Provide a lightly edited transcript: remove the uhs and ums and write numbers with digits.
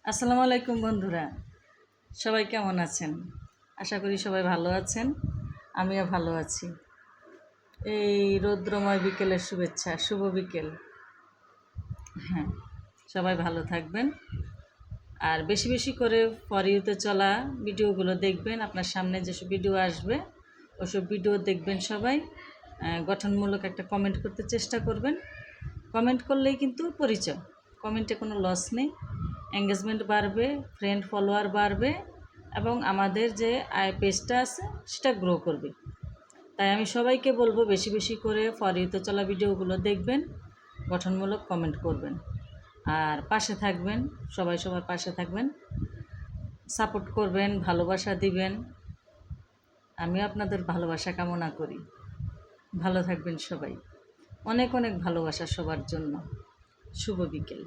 আসসালামু আলাইকুম বন্ধুরা, সবাই কেমন আছেন? আশা করি সবাই ভালো আছেন। আমিও ভালো আছি। এই রৌদ্রময় বিকেলের শুভেচ্ছা, শুভ বিকেল। হ্যাঁ, সবাই ভালো থাকবেন। আর বেশি বেশি করে ফর ইউতে চলা ভিডিওগুলো দেখবেন। আপনার সামনে যেসব ভিডিও আসবে ওসব ভিডিও দেখবেন সবাই। গঠনমূলক একটা কমেন্ট করতে চেষ্টা করবেন। কমেন্ট করলেই কিন্তু পরিচয়, কমেন্টে কোনো লস নেই। এঙ্গেজমেন্ট বাড়বে, ফ্রেন্ড ফলোয়ার বাড়বে এবং আমাদের যে পেজটা আছে সেটা গ্রো করবে। তাই আমি সবাইকে বলবো বেশি বেশি করে ফর ইউতে চলা ভিডিওগুলো দেখবেন, গঠনমূলক কমেন্ট করবেন আর পাশে থাকবেন। সবাই সবার পাশে থাকবেন, সাপোর্ট করবেন, ভালোবাসা দিবেন। আমিও আপনাদের ভালোবাসা কামনা করি। ভালো থাকবেন সবাই। অনেক অনেক ভালোবাসা সবার জন্য। শুভ বিকেল।